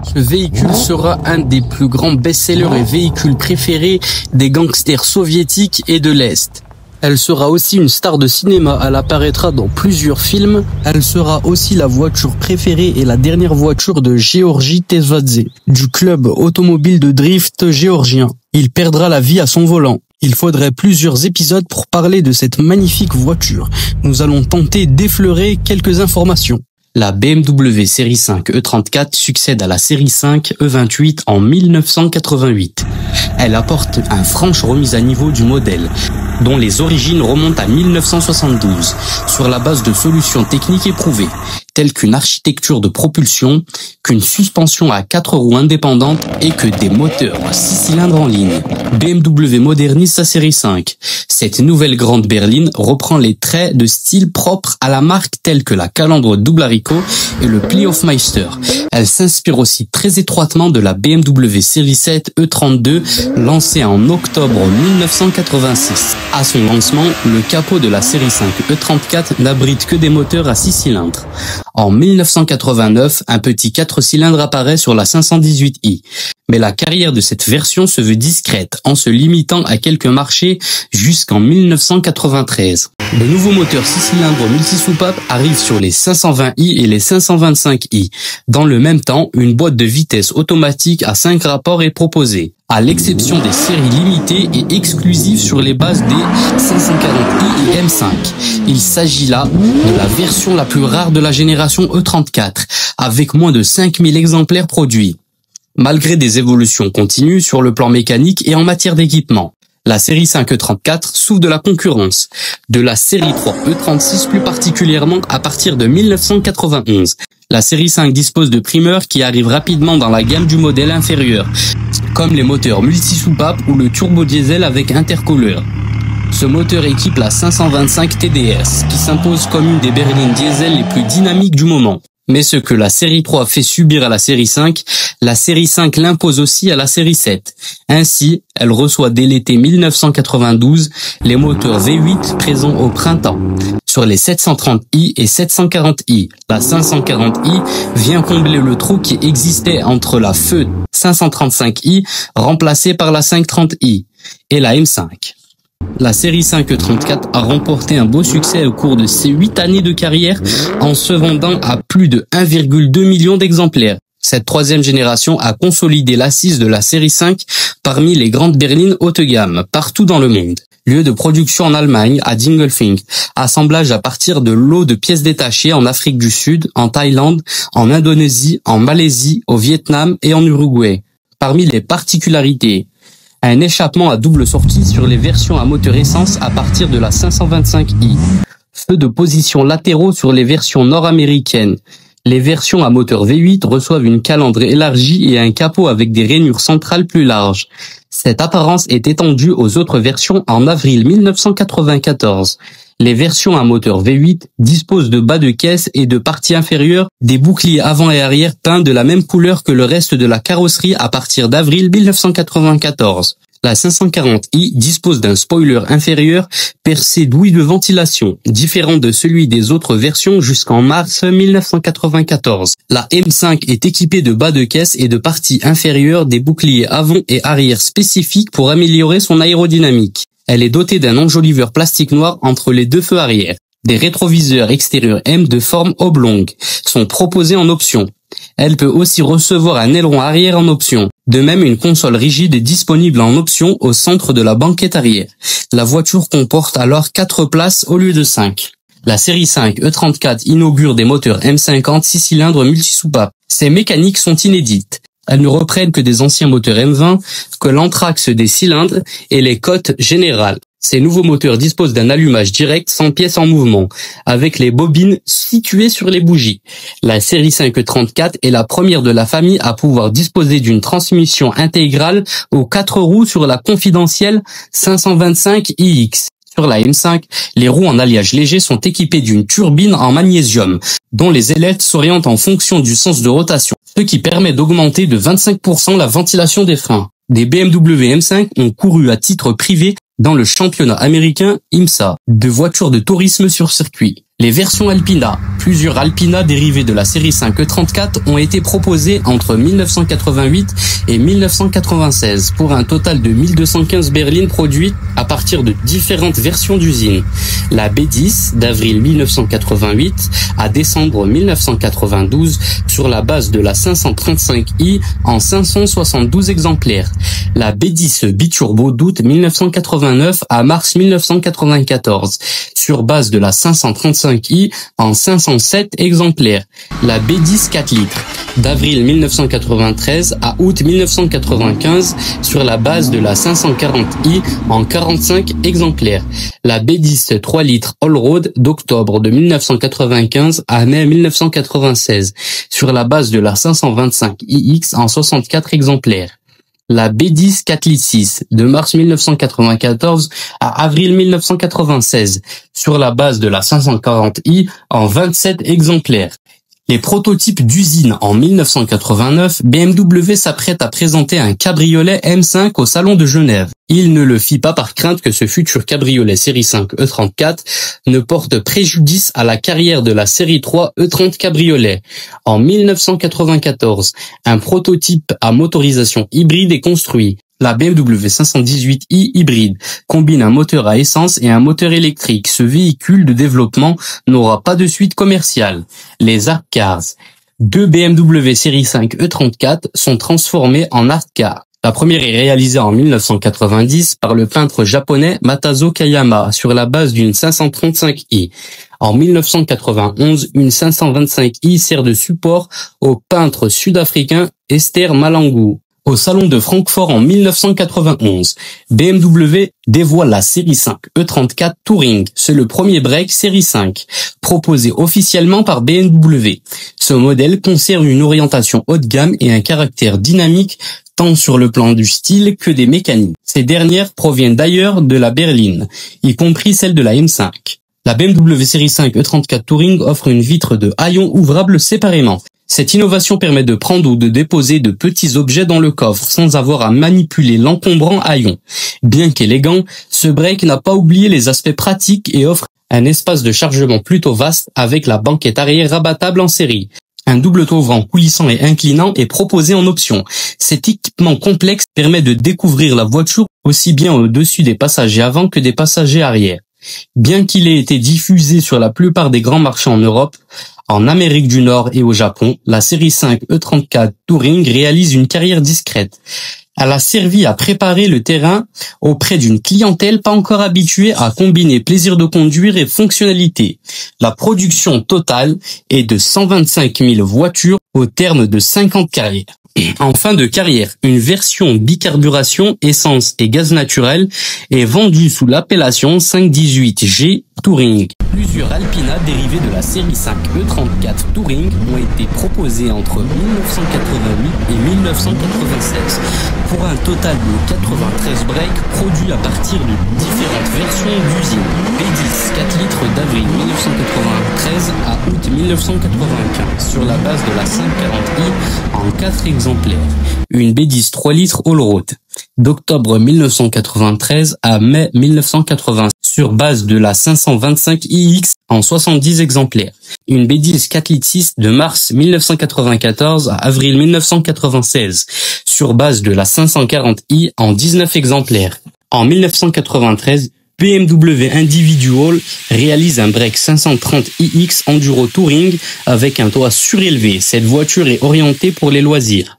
Ce véhicule sera un des plus grands best-sellers et véhicules préférés des gangsters soviétiques et de l'Est. Elle sera aussi une star de cinéma, elle apparaîtra dans plusieurs films. Elle sera aussi la voiture préférée et la dernière voiture de Georgi Tezvadze, du club automobile de drift géorgien. Il perdra la vie à son volant. Il faudrait plusieurs épisodes pour parler de cette magnifique voiture. Nous allons tenter d'effleurer quelques informations. La BMW série 5 E34 succède à la série 5 E28 en 1988. Elle apporte une franche remise à niveau du modèle, dont les origines remontent à 1972, sur la base de solutions techniques éprouvées, telles qu'une architecture de propulsion, qu'une suspension à 4 roues indépendantes et que des moteurs à 6 cylindres en ligne. BMW modernise sa série 5. Cette nouvelle grande berline reprend les traits de style propres à la marque tels que la calandre double haricot et le pli Hofmeister. Elle s'inspire aussi très étroitement de la BMW série 7 E32 lancée en octobre 1986. À son lancement, le capot de la série 5 E34 n'abrite que des moteurs à 6 cylindres. En 1989, un petit 4 cylindres apparaît sur la 518i. Mais la carrière de cette version se veut discrète en se limitant à quelques marchés jusqu'en 1993. De nouveaux moteurs 6 cylindres multisoupapes arrivent sur les 520i et les 525i. Dans le même temps, une boîte de vitesse automatique à 5 rapports est proposée, à l'exception des séries limitées et exclusives sur les bases des 540i et M5. Il s'agit là de la version la plus rare de la génération E34, avec moins de 5000 exemplaires produits. Malgré des évolutions continues sur le plan mécanique et en matière d'équipement, la série 5 E34 souffre de la concurrence de la série 3 E36 plus particulièrement à partir de 1991. La série 5 dispose de primeurs qui arrivent rapidement dans la gamme du modèle inférieur, comme les moteurs multisoupapes ou le turbo-diesel avec intercooleur. Ce moteur équipe la 525 TDS, qui s'impose comme une des berlines diesel les plus dynamiques du moment. Mais ce que la série 3 fait subir à la série 5, la série 5 l'impose aussi à la série 7. Ainsi, elle reçoit dès l'été 1992 les moteurs V8 présents au printemps. Sur les 730i et 740i, la 540i vient combler le trou qui existait entre la feu 535i, remplacée par la 530i, et la M5. La série 5 E34 a remporté un beau succès au cours de ses 8 années de carrière en se vendant à plus de 1,2 million d'exemplaires. Cette troisième génération a consolidé l'assise de la série 5 parmi les grandes berlines haut de gamme partout dans le monde. Lieu de production en Allemagne, à Dingolfing, assemblage à partir de lots de pièces détachées en Afrique du Sud, en Thaïlande, en Indonésie, en Malaisie, au Vietnam et en Uruguay. Parmi les particularités, un échappement à double sortie sur les versions à moteur essence à partir de la 525i. Feux de position latéraux sur les versions nord-américaines. Les versions à moteur V8 reçoivent une calandre élargie et un capot avec des rainures centrales plus larges. Cette apparence est étendue aux autres versions en avril 1994. Les versions à moteur V8 disposent de bas de caisse et de partie inférieure des boucliers avant et arrière peints de la même couleur que le reste de la carrosserie à partir d'avril 1994. La 540i dispose d'un spoiler inférieur percé d'ouïes de ventilation, différent de celui des autres versions jusqu'en mars 1994. La M5 est équipée de bas de caisse et de parties inférieures des boucliers avant et arrière spécifiques pour améliorer son aérodynamique. Elle est dotée d'un enjoliveur plastique noir entre les deux feux arrière. Des rétroviseurs extérieurs M de forme oblongue sont proposés en option. Elle peut aussi recevoir un aileron arrière en option. De même, une console rigide est disponible en option au centre de la banquette arrière. La voiture comporte alors 4 places au lieu de 5. La série 5 E34 inaugure des moteurs M50 6 cylindres multisoupapes. Ces mécaniques sont inédites. Elles ne reprennent que des anciens moteurs M20, que l'anthrax des cylindres et les cotes générales. Ces nouveaux moteurs disposent d'un allumage direct sans pièces en mouvement, avec les bobines situées sur les bougies. La série 5E34 est la première de la famille à pouvoir disposer d'une transmission intégrale aux 4 roues sur la confidentielle 525iX. Sur la M5, les roues en alliage léger sont équipées d'une turbine en magnésium, dont les ailettes s'orientent en fonction du sens de rotation, ce qui permet d'augmenter de 25% la ventilation des freins. Des BMW M5 ont couru à titre privé dans le championnat américain IMSA de voitures de tourisme sur circuit. Les versions Alpina. Plusieurs Alpina dérivés de la série 5 E34 ont été proposés entre 1988 et 1996 pour un total de 1215 berlines produites à partir de différentes versions d'usine. La B10 d'avril 1988 à décembre 1992 sur la base de la 535i en 572 exemplaires. La B10 Biturbo d'août 1989 à mars 1994 sur base de la 535i en 507 exemplaires. La B10 4 litres d'avril 1993 à août 1995 sur la base de la 540i en 45 exemplaires. La B10 3 litres Allroad d'octobre de 1995 à mai 1996 sur la base de la 525iX en 64 exemplaires. La B10 4 litres 6 de mars 1994 à avril 1996 sur la base de la 540i en 27 exemplaires. Les prototypes d'usine en 1989, BMW s'apprête à présenter un cabriolet M5 au Salon de Genève. Il ne le fit pas par crainte que ce futur cabriolet série 5 E34 ne porte préjudice à la carrière de la série 3 E30 cabriolet. En 1994, un prototype à motorisation hybride est construit. La BMW 518i hybride combine un moteur à essence et un moteur électrique. Ce véhicule de développement n'aura pas de suite commerciale. Les Art Cars. Deux BMW série 5 E34 sont transformés en Art Cars. La première est réalisée en 1990 par le peintre japonais Matazo Kayama sur la base d'une 535i. En 1991, une 525i sert de support au peintre sud-africain Esther Malangou. Au salon de Francfort en 1991, BMW dévoile la série 5 E34 Touring. C'est le premier break série 5, proposé officiellement par BMW. Ce modèle conserve une orientation haut de gamme et un caractère dynamique tant sur le plan du style que des mécaniques. Ces dernières proviennent d'ailleurs de la berline, y compris celle de la M5. La BMW série 5 E34 Touring offre une vitre de haillons ouvrable séparément. Cette innovation permet de prendre ou de déposer de petits objets dans le coffre sans avoir à manipuler l'encombrant haillon. Bien qu'élégant, ce break n'a pas oublié les aspects pratiques et offre un espace de chargement plutôt vaste avec la banquette arrière rabattable en série. Un double toit ouvrant coulissant et inclinant est proposé en option. Cet équipement complexe permet de découvrir la voiture aussi bien au-dessus des passagers avant que des passagers arrière. Bien qu'il ait été diffusé sur la plupart des grands marchés en Europe, en Amérique du Nord et au Japon, la série 5 E34 Touring réalise une carrière discrète. Elle a servi à préparer le terrain auprès d'une clientèle pas encore habituée à combiner plaisir de conduire et fonctionnalité. La production totale est de 125 000 voitures au terme de 50 carrières. En fin de carrière, une version bicarburation essence et gaz naturel est vendue sous l'appellation 518G Touring. Plusieurs Alpina dérivés de la série 5 E34 Touring ont été proposés entre 1988 et 1996 pour un total de 93 breaks produits à partir de différentes versions d'usine. B10 4 litres d'avril 1993 à août 1995 sur la base de la 540i en 4 exemplaires. Une B10 3 litres Allroad d'octobre 1993 à mai 1980 sur base de la 525iX en 70 exemplaires. Une B10 4 litres 6 de mars 1994 à avril 1996 sur base de la 540i en 19 exemplaires. En 1993, BMW Individual réalise un break 530iX Enduro Touring avec un toit surélevé. Cette voiture est orientée pour les loisirs.